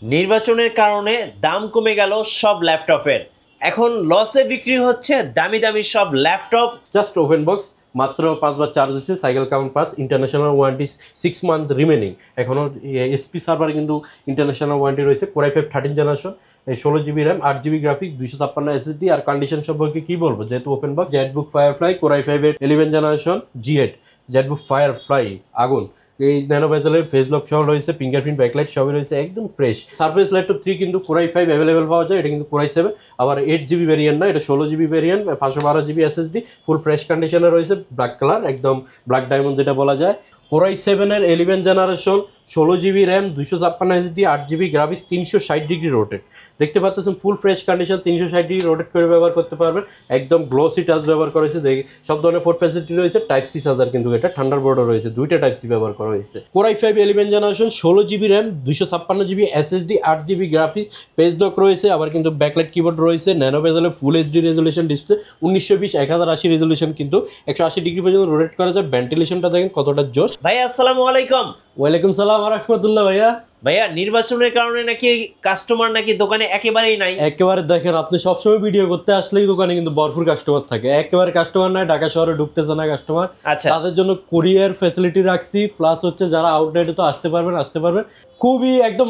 নির্বাচনের কারণে দাম কমে গেল সব ল্যাপটপের। এখন লসে বিক্রি হচ্ছে দামি দামি সব ল্যাপটপ। জাস্ট ওপেন বক্স, মাত্র 5 বার চার্জ হয়েছে, cycle count pass, international warranty 6 month remaining. এখনও এসপি সার্ভার কিন্তু ইন্টারন্যাশনাল ওয়ারেন্টি রয়েছে। Core i5 13 generation, 16 GB RAM, 8 GB graphics, 256 SSD। আর কন্ডিশন সম্পর্কে কি বলবো, যেহেতু open box, Jetbook firefly, Core i5 এর 11 জেনারেশন G8 জেটবুক ফায়ারফ্লাই আগুন, এই ন্যানো বেজেলের ফেস লক সহ রয়েছে, ফিঙ্গারপ্রিন্ট ব্যাকলাইট সবই রয়েছে, একদম ফ্রেশ। সারফেস ল্যাপটপ 3 কিন্তু Core i5 অ্যাভেলেবেল পাওয়া যায়, এটা কিন্তু Core i7। আবার 8 GB ভেরিয়েন্ট না, এটা 16 GB variant, 512 GB SSD, full fresh কন্ডিশনে রয়েছে, ব্ল্যাক কালার, একদম ব্ল্যাক ডায়মন্ড যেটা বলা যায়। Core i7 এর 11 generation, 16 GB RAM, 256 SSD, 8 GB graphics, 360 degree rotate. দেখতে পাচ্ছেন full fresh condition, 360 degree rotate করে ব্যবহার করতে পারবেন, একদম গ্লোসি টাচ ব্যবহার করা হয়েছে। সব ধরনের পোর্ট ফ্যাসিলিটি রয়েছে, টাইপ সি চার্জার কিন্তু এটা, থান্ডারবোল্টও রয়েছে, দুইটা টাইপ সি ব্যবহার করা হয়েছে। Core i5 11 generation, 16 GB RAM, 256 GB SSD, 8 GB graphics, page lock রয়েছে, আবার কিন্তু ব্যাকলাইট কিবোর্ড রয়েছে, ন্যানো বেজেলের ফুল HD resolution display, 1920x1080 resolution, কিন্তু 180 ডিগ্রি পর্যন্ত রোটেট করা যায়। ভেন্টিলেশনটা দেখেন কতটা জোশ। ভাইয়া আসসালামু আলাইকুম। ওয়ালাইকুম সালাম ওয়া রাহমাতুল্লাহ। ভাইয়া নির্বাচনের কারণে নাকি কাস্টমার নাকি দোকানে একেবারেই নাই? একেবারে দেখেন, আপনি সবসময় ভিডিও করতে আসলেই দোকানে কিন্তু ভরপুর কাস্টমার থাকে, একেবারে কাস্টমার নাই, ঢাকা শহরে ঢুকতেছে না কাস্টমার। আচ্ছা, তাদের জন্য কুরিয়ার ফ্যাসিলিটি রাখছি, প্লাস হচ্ছে যারা আউটলেটে তো আসতে পারবেন। খুবই একদম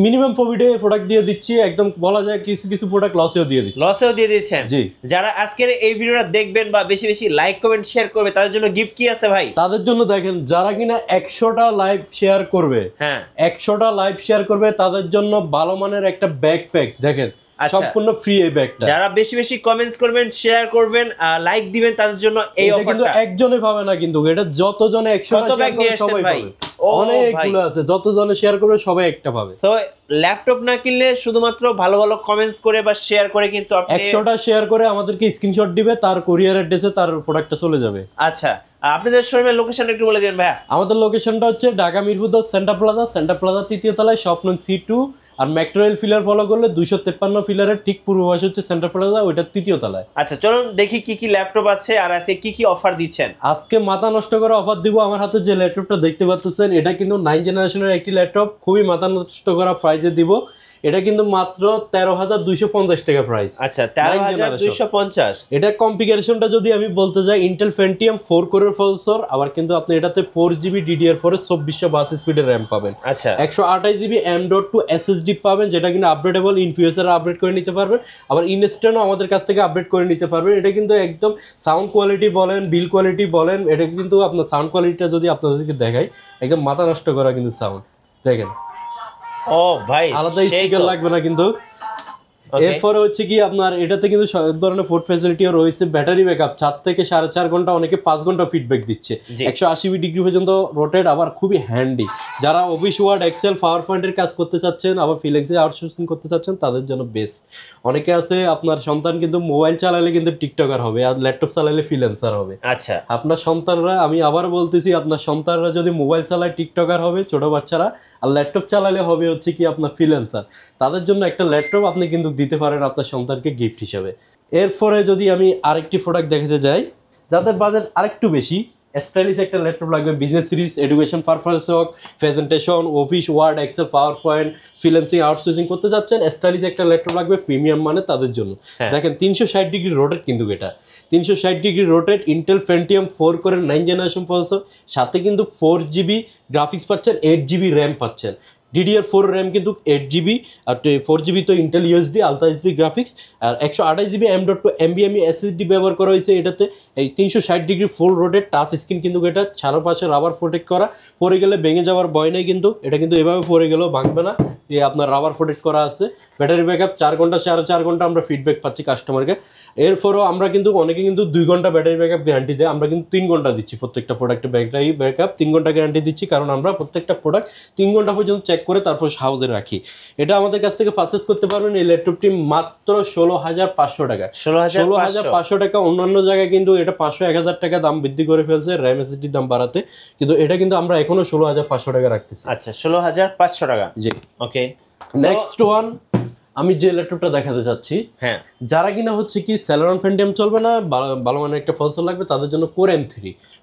মিনিমাম প্রফিটে প্রোডাক্ট দিয়ে দিচ্ছি, একদম বলা যায় কিছু কিছু প্রোডাক্ট লসেও দিয়ে দিচ্ছেন। জি, যারা আজকের এই ভিডিওটা দেখবেন বা বেশি বেশি লাইক কমেন্ট শেয়ার করবে তাদের জন্য গিফট কি আছে ভাই? তাদের জন্য দেখেন, যারা কিনা 100টা লাইভ শেয়ার করবে, হ্যাঁ 100টা লাইভ শেয়ার করবে, তাদের জন্য ভালো মানের একটা ব্যাকপ্যাক দেখেন, সম্পূর্ণ ফ্রি এই ব্যাগটা। যারা বেশি বেশি কমেন্টস করবেন, শেয়ার করবেন, লাইক দিবেন, তাদের জন্য এই অফারটা। কিন্তু একজনে পাবে না, কিন্তু এটা যতজনে 100টা শেয়ার করবে সবাই পাবে। অনেকগুলো আছে, যতজনে শেয়ার করবে সবাই একটা পাবে। সো ল্যাপটপ না কিনলে শুধুমাত্র ভালো ভালো কমেন্টস করে বা শেয়ার করে কিন্তু আপনি 100টা শেয়ার করে আমাদেরকে স্ক্রিনশট দিবে, তার কুরিয়ার অ্যাড্রেসে তার প্রোডাক্টটা চলে যাবে। আচ্ছা, আপনাদের শোরুমের লোকেশনটা একটু বলে দিন ভাইয়া। আমাদের লোকেশনটা হচ্ছে ঢাকা মিরপুর 10 সেন্টার প্লাজা 3য় তলায়, শপ নং C2। আর মেট্রো রেল ফিলার ফলো করলে 253 ফিলারের ঠিক পূর্ব পাশে হচ্ছে সেন্টার প্লাজা, ওইটা 3য় তলায়। আচ্ছা চলুন দেখি কি কি ল্যাপটপ আছে আর আজকে কি কি অফার দিচ্ছেন। আজকে মাথা নষ্ট করে অফার দিব। আমার হাতে যে ল্যাপটপটা দেখতে পাচ্ছেন, এটা কিন্তু 9 জেনারেশনের একটি ল্যাপটপ, খুবই মাথা নষ্ট করা প্রাইসে দিব। এটা কিন্তু মাত্র 13,250 টাকা প্রাইস। আচ্ছা 13,250। এটা কনফিগারেশনটা যদি আমি বলতে যাই, ইন্টেল Pentium 4 কোরের প্রসেসর, আবার কিন্তু আপনি এটাতে 4GB DDR4 এর 2482 স্পিডের র্যাম পাবেন। আচ্ছা 128GB M.2 SSD পাবেন, যেটা কিন্তু আপগ্রেডেবল, ইন ফিউচারে আপগ্রেড করে নিতে পারবেন। আবার ইনস্ট্যান্টও আমাদের কাছ থেকে আপগ্রেড করে নিতে পারবেন। এটা কিন্তু একদম সাউন্ড কোয়ালিটি বলেন, বিল কোয়ালিটি বলেন, এটা কিন্তু আপনার সাউন্ড কোয়ালিটিটা যদি আপনাদেরকে দেখাই, একদম মাথা নষ্ট করা কিন্তু সাউন্ড দেখেন। ও ভাই, আলাদা স্পিকার লাগবে না কিন্তু। এরপরে হচ্ছে কি, আপনার এটাতে কিন্তু সব ধরনের ফুড ফ্যাসিলিটিও রয়েছে। ব্যাটারি ব্যাকআপ 4 থেকে 4.5 ঘন্টা, অনেকে 5 ঘন্টা ফিডব্যাক দিচ্ছে। 180 ডিগ্রি পর্যন্ত রোটেট, আবার খুবই হ্যান্ডি। যারা অফিস ওয়ার্ড, এক্সেল, পাওয়ার পয়েন্টের কাজ করতে চাচ্ছেন, আবার ফ্রিল্যান্সিং আউটসোর্সিং করতে চাচ্ছেন, তাদের জন্য বেস্ট। অনেকে আছে আপনার সন্তান কিন্তু মোবাইল চালালে কিন্তু টিকটকার হবে, আর ল্যাপটপ চালালে ফ্রিল্যান্সার হবে। আচ্ছা, আপনার সন্তানরা, আমি আবার বলতেছি, আপনার সন্তানরা যদি মোবাইল চালায় টিকটকার হবে, ছোট বাচ্চারা, আর ল্যাপটপ চালালে হবে হচ্ছে কি আপনার ফ্রিল্যান্সার। তাদের জন্য একটা ল্যাপটপ আপনি কিন্তু দিতে পারেন আপনার সন্তানকে গিফট হিসাবে। এরপরে যদি আমি আরেকটি প্রোডাক্ট দেখাতে যাই, যাদের বাজেট আরেকটু বেশি, স্টাইলিশ একটা ল্যাপটপ লাগবে, বিজনেস সিরিজ, এডুকেশন পারপাস হোক, presentation, Office Word, Excel, PowerPoint, freelancing outsourcing করতে যাচ্ছেন, স্টাইলিশ একটা ল্যাপটপ লাগবে, প্রিমিয়াম মানে তাদের জন্য। দেখেন 360 ডিগ্রি রোটেট, কিন্তু এটা 360 ডিগ্রি রোটেট, ইন্টেল Pentium 4 কোরের 9 জেনারেশন প্রসেসর, সাথে কিন্তু 4GB গ্রাফিক্স পাচ্ছেন, 8GB র্যাম পাচ্ছেন। DDR4 র্যাম কিন্তু 8GB, আর 4GB তো Intel USD ultra HD graphics, আর 128GB M.2 NVMe SSD ব্যবহার করা হয়েছে এটাতে। এই 360 ডিগ্রি ফুল রোটেট টাচ স্ক্রিন, কিন্তু এটা চারপাশে রাবার প্রোটেক্ট করা, পরে গেলে ভেঙে যাওয়ার ভয় নেই কিন্তু। এটা কিন্তু এভাবে পরে গেলেও ভাঙবে না, আপনার রাবার প্রোটেক্ট করা আছে। ব্যাটারি ব্যাকআপ 4 ঘন্টা 4.5 ঘন্টা আমরা ফিডব্যাক পাচ্ছি কাস্টমারকে। এরপরও আমরা কিন্তু অনেকে কিন্তু 2 ঘন্টা ব্যাটারি ব্যাকআপ গ্যারান্টি দেয়, আমরা কিন্তু 3 ঘন্টা দিচ্ছি প্রত্যেকটা প্রোডাক্টে। ব্যাটারি ব্যাকআপ 3 ঘন্টা গ্যারান্টি দিচ্ছি, কারণ আমরা প্রত্যেকটা প্রোডাক্ট 3 ঘন্টা পর্যন্ত চেক করে তারপর হাউসে রাখি। এটা আমাদের কাছ থেকে পারচেজ করতে পারবেন এই ল্যাপটপটি মাত্র 16,500 টাকা। 16,500 টাকা। অন্যান্য জায়গায় কিন্তু এটা 500-1000 টাকা দাম বৃদ্ধি করে ফেলছে র্যাম এসএসডির দাম বাড়াতে, কিন্তু এটা কিন্তু আমরা এখনো 16,500 টাকা রাখতেছি। আচ্ছা 16,500 টাকা। জি ওকে, নেক্সট ওয়ান আমি যে ল্যাপটপটা দেখাতে চাচ্ছি, হ্যাঁ, যারা কিনা হচ্ছে কি Celeron Pentium চলবে না, ভালো মানের একটা প্রসেসর লাগবে, তাদের জন্য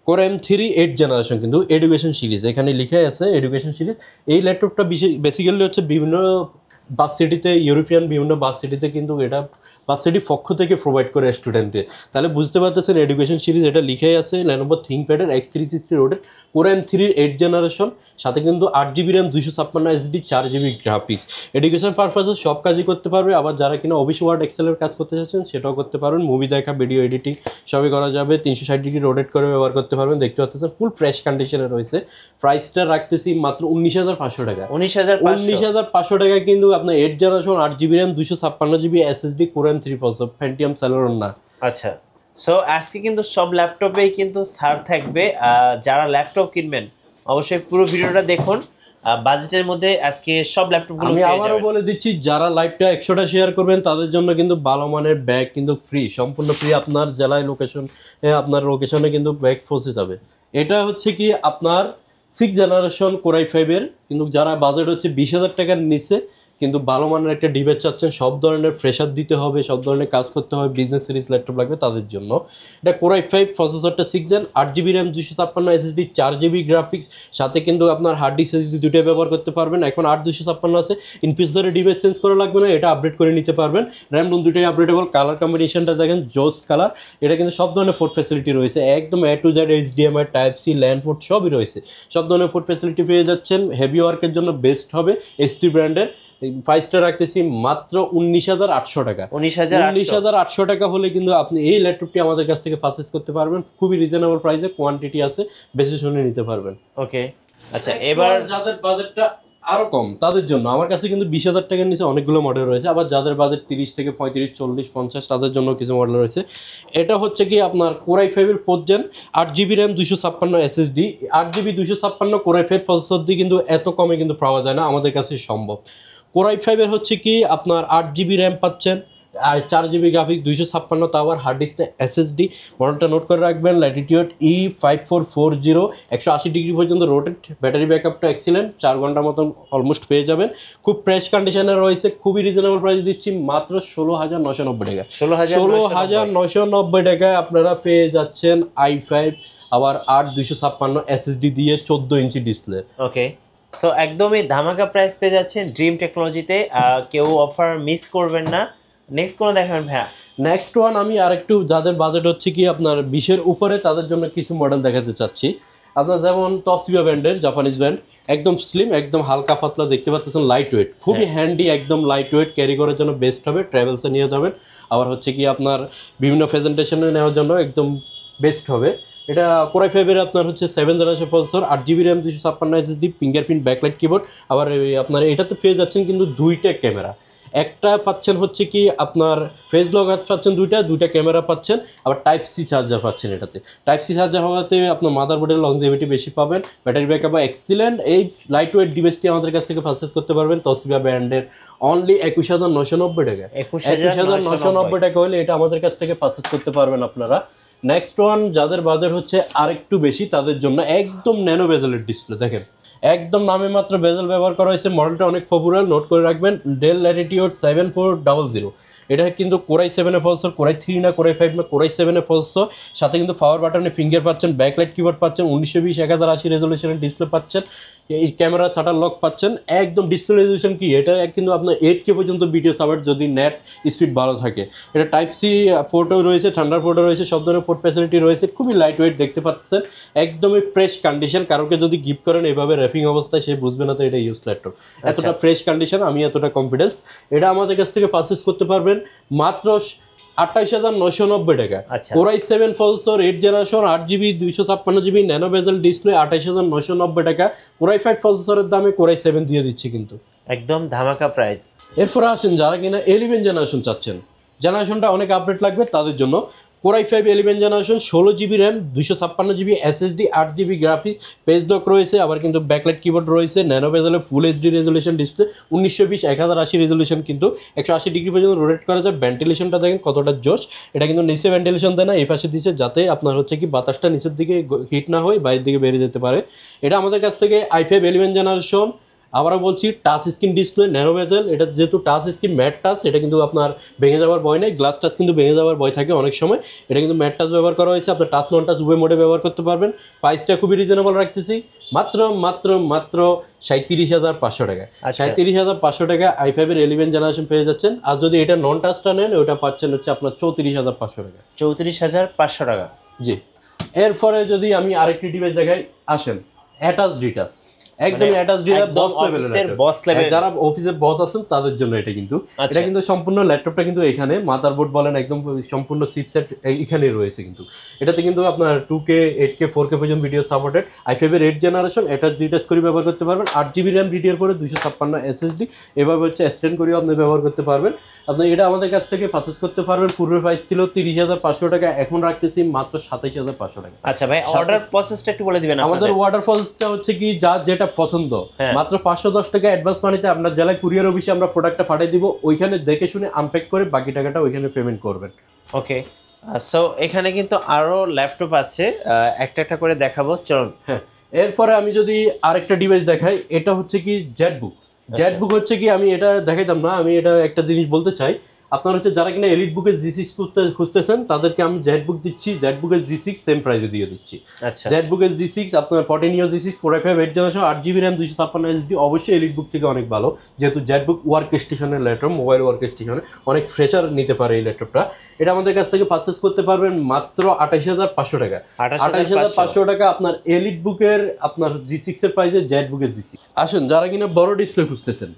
Core M3 8 জেনারেশন, কিন্তু এডুকেশন সিরিজ, এখানে লিখে আছে এডুকেশন সিরিজ। এই ল্যাপটপটা বেসিক্যালি হচ্ছে বিভিন্ন বাস সিটিতে, ইউরোপিয়ান বিভিন্ন বাস সিটিতে কিন্তু এটা বাস সিটি পক্ষ থেকে প্রোভাইড করে স্টুডেন্টদের। তাহলে বুঝতে পারতেছেন এডুকেশন সিরিজ এটা লিখেই আছে Lenovo ThinkPad-এর X360 রোডের Core M3-র 8th জেনারেশন, সাথে কিন্তু 8GB RAM 256 SSD 4GB graphics. Education পারপাসে সব কাজই করতে পারবে। আবার যারা কিনা অফিস ওয়ার্ড এক্সেলের কাজ করতে চাচ্ছেন সেটাও করতে পারবেন, মুভি দেখা, ভিডিও এডিটিং সবই করা যাবে। 360 ডিগ্রি রোটেট করে ব্যবহার করতে পারবেন। দেখতে পাচ্ছেন ফুল ফ্রেশ কন্ডিশনে রয়েছে। প্রাইসটা রাখতেছি মাত্র 19,500 টাকা। 19,500 টাকায় কিন্তু আপনার 8 generation 8GB RAM 256GB SSD Core M3 processor, Pentium Celeron না। আচ্ছা, সো আজকে কিন্তু সব ল্যাপটপেই কিন্তু ছাড় থাকবে। যারা ল্যাপটপ কিনবেন অবশ্যই পুরো ভিডিওটা দেখুন। বাজেটের মধ্যে আজকে সব ল্যাপটপগুলো আমি আবারও বলে দিচ্ছি, যারা লাইভটা 100টা শেয়ার করবেন তাদের জন্য কিন্তু ভালো মানের ব্যাগ কিন্তু ফ্রি, সম্পূর্ণ ফ্রি। আপনার জেলায় লোকেশন, আপনার লোকেশনে কিন্তু ব্যাগ পৌঁছে যাবে। এটা হচ্ছে কি আপনার 6th জেনারেশন Core i5-এর, কিন্তু যারা বাজেট হচ্ছে 20,000 টাকার নিচে কিন্তু ভালো মানের একটা ডিভাইস চাচ্ছেন, সব ধরনের প্রেশার দিতে হবে, সব ধরনের কাজ করতে হবে, বিজনেস সিরিজ ল্যাপটপ লাগবে তাদের জন্য এটা Core i5 প্রসেসরটা 6 gen, 8GB RAM 256 SSD 4GB graphics, সাথে কিন্তু আপনার হার্ড ডিস্ক SSD দুটোই ব্যবহার করতে পারবেন। এখন 8 256 আছে, ইন ফিউচারে ডিভাইস চেঞ্জ করা লাগবে না, এটা আপডেট করে নিতে পারবেন। র্যাম রুম দুটোই আপডেটেবল। কালার কম্বিনেশনটা দেখেন জোস কালার। এটা কিন্তু সব ধরনের পোর্ট ফ্যাসিলিটি রয়েছে, একদম A to Z, HDMI, Type-C, LAN port সবই রয়েছে। সব ধরনের পোর্ট ফ্যাসিলিটি পেয়ে যাচ্ছেন। হেভি ওয়ার্কের জন্য বেস্ট হবে HP ব্র্যান্ডের। প্রাইসটা রাখতেছি মাত্র 19,800 টাকা। 19,800 টাকা হলে কিন্তু আপনি এই ল্যাপটপটি আমাদের কাছ থেকে পারচেজ করতে পারবেন খুবই রিজনেবল প্রাইসে। কোয়ান্টিটি আছে, বেশি শুনে নিতে পারবেন। ওকে, আচ্ছা, এবার যাদের বাজেটটা আরো কম তাদের জন্য আমার কাছে কিন্তু 20,000 টাকার নিচে অনেকগুলো মডেল রয়েছে। আবার যাদের বাজেট 30 থেকে 35, 40, 50 তাদের জন্য কিছু মডেল রয়েছে। এটা হচ্ছে কি আপনার Core i5-এর 4th gen, 8GB RAM 256 SSD, 8GB 256 Core i5 processor দিয়ে কিন্তু এত কমে কিন্তু পাওয়া যায় না, আমাদের কাছে সম্ভব। Core i5-এর হচ্ছে কি আপনার 8GB RAM পাচ্ছেন আর 4GB গ্রাফিক্স, 256 টাওয়ার হার্ড ডিস্ক SSD। মডেলটা নোট করে রাখবেন, ল্যাটিটিউড E5440, 180 ডিগ্রি পর্যন্ত রোটেট, ব্যাটারি ব্যাকআপটা এক্সিলেন্ট, 4 ঘন্টার মতন অলমোস্ট পেয়ে যাবেন। খুব ফ্রেশ কন্ডিশনে রয়েছে, খুবই রিজনেবল প্রাইস দিচ্ছি মাত্র 16,990 টাকা। 16,990 টাকায় আপনারা পেয়ে যাচ্ছেন i5, আবার 8 256 SSD দিয়ে 14 ইঞ্চি ডিসপ্লে। ওকে, সো একদমই ধামাকা প্রাইস পেয়ে যাচ্ছেন ড্রিম টেকনোলজিতে। কেউ অফার মিস করবেন না। নেক্সট কোনো দেখাবেন ভাইয়া? নেক্সট ওয়ান আমি আরেকটু, যাদের বাজেট হচ্ছে কি আপনার 20-এর উপরে তাদের জন্য কিছু মডেল দেখাতে চাচ্ছি। আপনার যেমন Toshiba ব্র্যান্ডের, জাপানিজ ব্র্যান্ড, একদম স্লিম, একদম হালকা পাতলা, দেখতে পাচ্ছেন লাইট ওয়েট, খুবই হ্যান্ডি, একদম লাইট ওয়েট, ক্যারি করার জন্য বেস্ট হবে, ট্রাভেলসে নিয়ে যাবেন। আবার হচ্ছে কি আপনার বিভিন্ন প্রেজেন্টেশনে নেওয়ার জন্য একদম বেস্ট হবে। এটা Core i5-এর আপনার হচ্ছে 7th generation processor, 8GB RAM 256 SSD, fingerprint backlight keyboard. আবার আপনার এটাতে পেয়ে যাচ্ছেন কিন্তু 2টা ক্যামেরা, একটা পাচ্ছেন হচ্ছে কি আপনার ফেস লক পাচ্ছেন, দুইটা ক্যামেরা পাচ্ছেন, আবার Type-C চার্জার পাচ্ছেন। এটাতে Type-C চার্জার হওয়াতে আপনার মাদারবোর্ডের লংজিভিটি বেশি পাবেন, ব্যাটারি ব্যাকআপ এক্সিলেন্ট। এই লাইট ওয়েট ডিভাইসটি আমাদের কাছ থেকে পারচেজ করতে পারবেন Toshiba ব্র্যান্ডের অনলি 21,990 টাকা। 21,990 টাকা হলে এটা আমাদের কাছ থেকে পারচেজ করতে পারবেন আপনারা। নেক্সট ওয়ান, যাদের বাজেট হচ্ছে আরেকটু বেশি তাদের জন্য একদম ন্যানো বেজেলের ডিসপ্লে, দেখেন একদম নামে মাত্র বেজেল ব্যবহার করা হয়েছে। মডেলটা অনেক পপুলার, নোট করে রাখবেন, ডেল ল্যাটিটিউড 7400। এটা কিন্তু Core i7-এর প্রসেসর, Core i3 না, Core i5 না, Core i7-এর প্রসেসর। সাথে কিন্তু পাওয়ার বাটনে ফিঙ্গার পাচ্ছেন, ব্যাকলাইট কিবোর্ড পাচ্ছেন, 1920x1080 রেজলিউশনের ডিসপ্লে পাচ্ছেন, এই ক্যামেরা শাটার লক পাচ্ছেন। একদম ডিসপ্লে রেজলিউশন কি, এটা কিন্তু আপনার 8K পর্যন্ত ভিডিও সাপোর্ট যদি নেট স্পিড ভালো থাকে। এটা Type-C পোর্টও রয়েছে, ঠান্ডার পোর্টও রয়েছে, সব ধরনের পোর্ট ফ্যাসিলিটি রয়েছে। খুবই লাইট ওয়েট দেখতে পাচ্ছেন, একদমই ফ্রেশ কন্ডিশন। কারোকে যদি গিফট করেন এভাবে র্যাপিং অবস্থায়, সে বুঝবে না তো এটা ইউজ ল্যাপটপ। এতটা ফ্রেশ কন্ডিশন, আমি এতটা কনফিডেন্স। এটা আমাদের কাছ থেকে পারচেজ করতে পারবেন মাত্র 28,990 টাকা। Core i7 processor, 8th generation, 8GB 256GB nano বেজেল ডিসপ্লে, 28,990 টাকা। Core i5 প্রসেসরের দামে Core i7 দিয়ে দিচ্ছি কিন্তু একদম ধামাকা প্রাইস। এরপরে আসেন যারা কিনা 11 জেনারেশন চাচ্ছেন, জেনারেশনটা অনেক আপডেট লাগবে তাদের জন্য Core i5 11 generation, 16GB RAM 256GB SSD, 8GB graphics, page lock রয়েছে, আবার কিন্তু ব্যাকলাইট কিবোর্ড রয়েছে, ন্যানো বেজেলের ফুল HD resolution display, 1920x1080 resolution, কিন্তু 180 ডিগ্রি পর্যন্ত রোটেট করা যায়। ভেন্টিলেশনটা দেখেন কতটা জোশ, এটা কিন্তু নিচে ভেন্টিলেশন দেয় না, এই পাশে দিচ্ছে, যাতে আপনার হচ্ছে কি বাতাসটা নিচের দিকে হিট না হয়, বাইরের দিকে বেরিয়ে যেতে পারে। এটা আমাদের কাছ থেকে i5 11 জেনারেশন আবারও বলছি টাচ স্ক্রিন ডিসপ্লে ন্যানো বেজেল, এটা যেহেতু টাচ স্ক্রিন ম্যাট টাচ, এটা কিন্তু আপনার ভেঙে যাওয়ার ভয় নেই। গ্লাস টাচ কিন্তু ভেঙে যাওয়ার ভয় থাকে অনেক সময়, এটা কিন্তু ম্যাট টাচ ব্যবহার করা হয়েছে। আপনার টাচ নন টাচ উভয় মোডে ব্যবহার করতে পারবেন। প্রাইসটা খুবই রিজনেবল রাখতেছি, মাত্র মাত্র মাত্র 37,500 টাকা। 37,500 টাকা i5 এর 11 জেনারেশন পেয়ে যাচ্ছেন। আর যদি এটা নন টাচটা নেন ওটা পাচ্ছেন হচ্ছে আপনার 34,500 টাকা। 34,500 টাকা। জি, এরপরে যদি আমি আরেকটি ডিভাইস দেখাই, আসেন অ্যাটাচ ডিটাচ, একদম অ্যাটাচ ডিটাচ বস লেভেলের, যারা অফিসের বস আছেন তাদের জন্য এটা কিন্তু। এটা কিন্তু সম্পূর্ণ ল্যাপটপটা কিন্তু এখানে মাদারবোর্ড বলেন একদম সম্পূর্ণ চিপসেট এখানে রয়েছে কিন্তু। এটাতে কিন্তু আপনার 2K 8K 4K পর্যন্ত ভিডিও সাপোর্টেড। i5 এর 8 জেনারেশন, অ্যাটাচ ডিটাচ করে ব্যবহার করতে পারবেন। 8GB RAM DDR করে 256 SSD, এভাবে হচ্ছে এক্সটেন্ড করেও আপনি ব্যবহার করতে পারবেন। আপনি এটা আমাদের কাছ থেকে পারচেজ করতে পারবেন। পূর্বের প্রাইস ছিল 30,500 টাকা, এখন রাখতেছি মাত্র 27,500 টাকা। আচ্ছা ভাই, অর্ডার প্রসেসটা একটু বলে দিবেন। আমাদের অর্ডার প্রসেসটা হচ্ছে কি, যা যেটা পছন্দ, মাত্র 510 টাকা অ্যাডভান্স মানিতে আপনার জেলায় কুরিয়ার অফিসে আমরা প্রোডাক্টটা পাঠিয়ে দিব, ওইখানে দেখে শুনে আনপ্যাক করে বাকি টাকাটা ওইখানে পেমেন্ট করবেন। ওকে, সো এখানে কিন্তু আরো ল্যাপটপ আছে, একটা একটা করে দেখাবো, চলুন। হ্যাঁ, এরপরে আমি যদি আরেকটা ডিভাইস দেখাই, এটা হচ্ছে কি জেটবুক। জেটবুক হচ্ছে কি, আমি এটা দেখাইতাম না, আমি এটা একটা জিনিস বলতে চাই। আপনার হচ্ছে যারা কিনা এলিট বুকের G6 খুঁজতেছেন তাদেরকে আমি জেটবুক দিচ্ছি, জেটবুকের G6 সেম প্রাইসে দিয়ে দিচ্ছি। আচ্ছা, জেটবুকের G6 আপনার 14 ইয়ার G6 Core i5 8 generation 8GB RAM 256 SSD, অবশ্যই এলিট বুক থেকে অনেক ভালো, যেহেতু জেটবুক ওয়ার্ক স্টেশনের ল্যাপটপ, মোবাইল ওয়ার্ক স্টেশনে অনেক ফ্রেশার নিতে পারে এই ল্যাপটপটা। এটা আমাদের কাছ থেকে পারচেজ করতে পারবেন মাত্র 28,500 টাকা। 28,500 টাকা আপনার এলিট বুকের আপনার G6 এর প্রাইসে জেটবুকের G6। আসুন, যারা কিনা বড় ডিসপ্লে খুঁজতেছেন,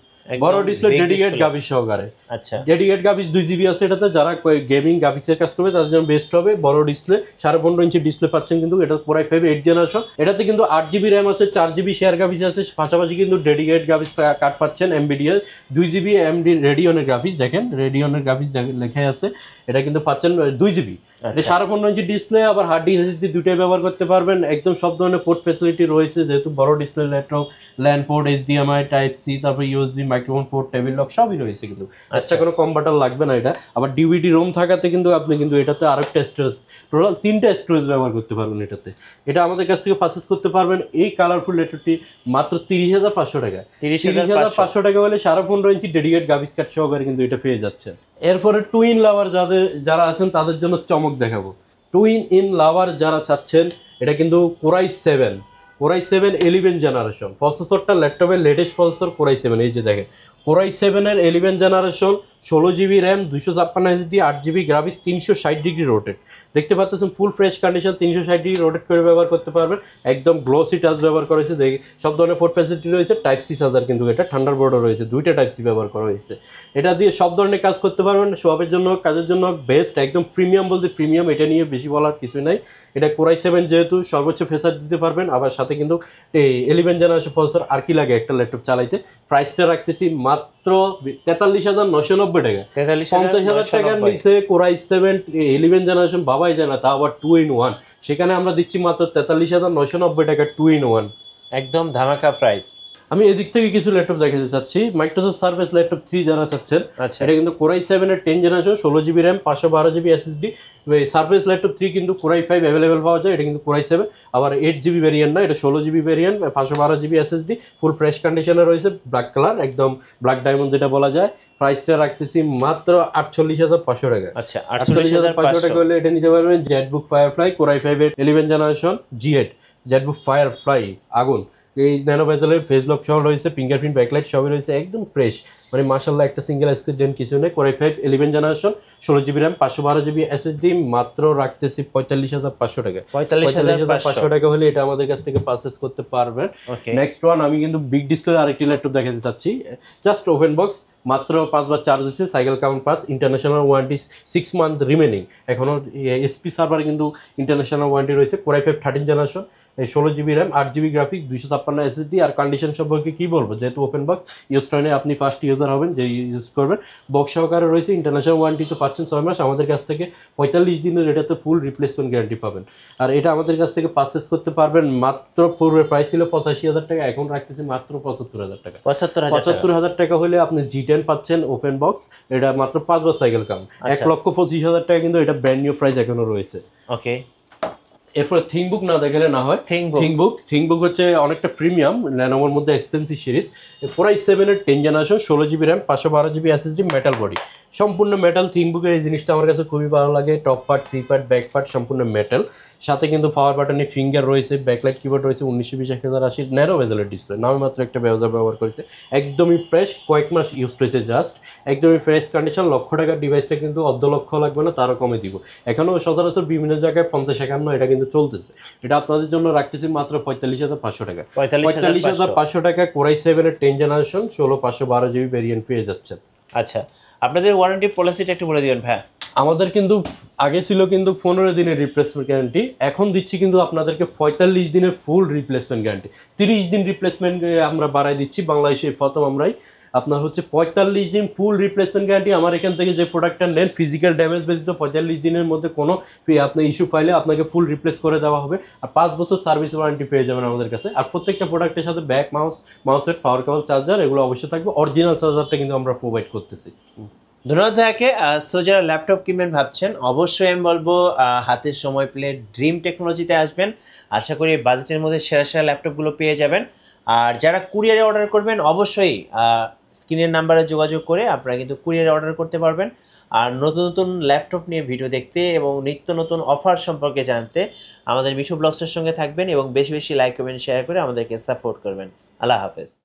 বড় ডিসপ্লে ডেডিকেট গ্রাফিক্স সহকারে, আচ্ছা ডেডিকেট গ্রাফিক্স 2GB আছে এটাতে, যারা গেমিং গ্রাফিক্সের কাজ করবে তাদের জন্য বেস্ট হবে। বড় ডিসপ্লে 15.5 ইঞ্চি ডিসপ্লে পাচ্ছেন কিন্তু, এটা Core i5 8 জেনারেশন। এটাতে কিন্তু 8GB RAM আছে, 4GB শেয়ার গ্রাফিক্স আছে, পাশাপাশি কিন্তু ডেডিকেট গ্রাফিক্স কার্ড পাচ্ছেন NVIDIA 2GB AMD রেডিয়নের গ্রাফিক্স, দেখেন রেডিয়নের গ্রাফিক্স লেখা আছে, এটা কিন্তু পাচ্ছেন 2GB। এটা 15.5 ইঞ্চি ডিসপ্লে, আবার হার্ড ডিস্ক SSD দুটোই ব্যবহার করতে পারবেন। একদম সব ধরনের পোর্ট ফ্যাসিলিটি রয়েছে, যেহেতু বড় display laptop, LAN port, HDMI type C, তারপর USB microphone port, table lock সবই রয়েছে কিন্তু। এক্সট্রা কোনো কম্পিউটার লাগবে না এটা। আবার DVD ROM থাকাতে কিন্তু আপনি কিন্তু এটাতে আরেকটা স্টোরেজ, টোটাল 3টা স্টোরেজ ব্যবহার করতে পারবেন এটাতে। এটা আমাদের কাছ থেকে পারচেজ করতে পারবেন এই কালারফুল ল্যাপটপটি মাত্র 30,500 টাকা। 30,500 টাকা হলে 15.5 ইঞ্চি ডেডিকেট গ্রাফিক্স কার্ড সহকারে কিন্তু এটা পেয়ে যাচ্ছেন। এরপরে টুইন লাভার যারা আছেন তাদের জন্য চমক দেখাবো। টুইন ইন লাভার যারা চাচ্ছেন, এটা কিন্তু Core i7 11 জেনারেশন প্রসেসরটা, ল্যাপটপের লেটেস্ট প্রসেসর Core i7। এই যে দেখেন Core i7 এর 11 generation, 16GB RAM 256 SSD, 8GB graphics, 360 degree rotate, দেখতে পাচ্ছেন full fresh condition, 360 degree rotate করে ব্যবহার করতে পারবেন। একদম গ্লোসি টাচ ব্যবহার করা হয়েছে, সব ধরনের পোর্ট ফ্যাসিলিটি রয়েছে। টাইপ সি চার্জার কিন্তু এটা, থান্ডারবোল্টও রয়েছে, দুইটা টাইপ সি ব্যবহার করা হয়েছে। এটা দিয়ে সব ধরনের কাজ করতে পারবেন, সবের জন্য কাজের জন্য বেস্ট, একদম প্রিমিয়াম বলতে প্রিমিয়াম, এটা নিয়ে বেশি বলার কিছুই নাই। এটা Core i7 যেহেতু সর্বোচ্চ ফেসার দিতে পারবেন, আবার সাথে কিন্তু এই 11 জেনারেশন প্রসেসর, আর কি লাগে একটা ল্যাপটপ চালাইতে। প্রাইসটা রাখতেছি মাত্র 43,990 টাকা। 50,000 টাকার নিচে Core i7 11 জেনারেশন বাবাই জানা, তা আবার 2-in-1, সেখানে আমরা দিচ্ছি মাত্র 43,990 টাকা 2-in-1, একদম ধামাকা প্রাইস। আমি এদিক থেকে কিছু ল্যাপটপ দেখাতে চাচ্ছি। মাইক্রোসফট সার্ফেস ল্যাপটপ 3 যারা চাচ্ছেন, এটা কিন্তু Core i7 এর 10 generation, 16GB RAM 512GB SSD। Surface laptop 3 কিন্তু Core i5 অ্যাভেলেবেল পাওয়া যায়, এটা কিন্তু Core i7, আবার 8GB ভেরিয়েন্ট না, এটা 16GB variant, 512GB SSD, full fresh কন্ডিশনে রয়েছে, ব্ল্যাক কালার, একদম ব্ল্যাক ডায়মন্ড যেটা বলা যায়। প্রাইসটা রাখতেছি মাত্র 48,500 টাকা। আচ্ছা, 48,500 টাকা হলে এটা নিতে পারবেন। জেটবুক ফায়ারফ্লাই Core i5 এর 11 জেনারেশন G8, জেটবুক ফায়ারফ্লাই আগুন, এই ন্যানো বেজেলের ফেস লক সহ রয়েছে, ফিঙ্গারপ্রিন্ট ব্যাকলাইট সবই রয়েছে, একদম ফ্রেশ, মানে মাশাআল্লাহ একটা সিঙ্গেল স্ক্রিন কিছু নেই। Core i5 11 generation, 16GB RAM 512GB SSD, মাত্র রাখতেছি 45,500 টাকা। 45,500 টাকা হলে এটা আমাদের কাছ থেকে পারচেজ করতে পারবেন। নেক্সট ওয়ান, আমি কিন্তু বিগ ডিসপ্লে আরেকটি ল্যাপটপ দেখাতে চাচ্ছি, জাস্ট ওপেন বক্স, মাত্র 5 বার চার্জ হয়েছে, cycle count 5, international warranty 6 month remaining, এখনও SP সার্ভার কিন্তু ইন্টারন্যাশনাল ওয়ারেন্টি রয়েছে। Core i5 13 generation, 16GB RAM 8GB graphics, 256 SSD। আর কন্ডিশন সম্পর্কে কি বলবো, যেহেতু ওপেন বক্স ইউজ করেন, আপনি ফার্স্ট ইউজার হবেন যে ইউজ করবেন, বক্স সহকারে রয়েছে। ইন্টারন্যাশনাল ওয়ারেন্টি তো পাচ্ছেন 6 মাস, আমাদের কাছ থেকে 45 দিনের এটাতে ফুল রিপ্লেসমেন্ট গ্যারান্টি পাবেন। আর এটা আমাদের কাছ থেকে পারচেস করতে পারবেন মাত্র, পূর্বের প্রাইস ছিল 85,000 টাকা, এখন রাখতেছি মাত্র 75,000 টাকা। 75,000 টাকা হলে আপনি G10 পাচ্ছেন ওপেন বক্স, এটা মাত্র 5 বার সাইকেল কাউন্ট, 1,25,000 টাকা কিন্তু এটা ব্র্যান্ড নিউ প্রাইস এখনো রয়েছে। ওকে, এরপরে থিংবুক না দেখালে না হয়। থিংবুক হচ্ছে অনেকটা প্রিমিয়াম, ল্যানোভোর মধ্যে এক্সপেন্সিভ সিরিজ। পুরাই 7-এর 10 generation, 16 GB RAM, 512 GB SSD, metal body, সম্পূর্ণ মেটাল। থিংবুকের এই জিনিসটা আমার কাছে খুবই ভালো লাগে। Top part, C part, back part সম্পূর্ণ মেটাল। সাথে কিন্তু পাওয়ার বাটনে ফিঙ্গার রয়েছে, ব্যাকলাইট কিবোর্ড রয়েছে, 1920x1080 ন্যারো বেজেলের ডিসপ্লে, নামে মাত্র একটা ব্রাউজার ব্যবহার করেছে। একদমই ফ্রেশ, কয়েক মাস ইউজ হয়েছে জাস্ট, একদমই ফ্রেশ কন্ডিশন। লক্ষ টাকার ডিভাইসটা কিন্তু অর্ধ লক্ষ লাগবে না, তারও কমে দিব। এখনও সচরাচর বিভিন্ন জায়গায় 50-51 এটা কিন্তু চলতেছে। এটা আপনাদের জন্য রাখতেছি মাত্র 45,500 টাকা। 45,500 টাকা কোরাই 7-এর 10 জেনারেশন, 16/512 GB ভেরিয়েন্ট পেয়ে যাচ্ছেন। আচ্ছা, আপনাদের ওয়ারেন্টি পলিসিটা একটু বলে দিবেন ভাই। আমাদের কিন্তু আগে ছিল কিন্তু 15 দিনের রিপ্লেসমেন্ট গ্যারান্টি, এখন দিচ্ছি কিন্তু আপনাদেরকে 45 দিনের ফুল রিপ্লেসমেন্ট গ্যারান্টি। 30 দিন রিপ্লেসমেন্ট আমরা বাড়াই দিচ্ছি, বাংলাদেশে প্রথম আমরাই। আপনার হচ্ছে 45 দিন ফুল রিপ্লেসমেন্ট গ্যারান্টি। আমার এখান থেকে যে প্রোডাক্টটা নেন ফিজিক্যাল ড্যামেজ ব্যতীত 45 দিনের মধ্যে কোনো আপনার ইস্যু ফাইলে আপনাকে ফুল রিপ্লেস করে দেওয়া হবে। আর 5 বছর সার্ভিস ওয়ারেন্টি পেয়ে যাবেন আমাদের কাছে। আর প্রত্যেকটা প্রোডাক্টের সাথে ব্যাক মাউসের পাওয়ার কেবল, চার্জার, এগুলো অবশ্যই থাকবে। অরিজিনাল চার্জারটা কিন্তু আমরা প্রোভাইড করতেছি। ধন্যবাদ ভাইয়াকে। সো যারা ল্যাপটপ কিনবেন ভাবছেন, অবশ্যই আমি বলবো হাতের সময় পেলে ড্রিম টেকনোলজিতে আসবেন। আশা করি বাজেটের মধ্যে সেরা সেরা ল্যাপটপগুলো পেয়ে যাবেন। আর যারা কুরিয়ারে অর্ডার করবেন, অবশ্যই স্ক্রিনের নাম্বারে যোগাযোগ করে আপনারা কিন্তু কুরিয়ারে অর্ডার করতে পারবেন। আর নতুন নতুন ল্যাপটপ নিয়ে ভিডিও দেখতে এবং নিত্য নতুন অফার সম্পর্কে জানতে আমাদের মিশু ব্লগসের সঙ্গে থাকবেন এবং বেশি বেশি লাইক, কমেন্ট, শেয়ার করে আমাদেরকে সাপোর্ট করবেন। আল্লাহ হাফেজ।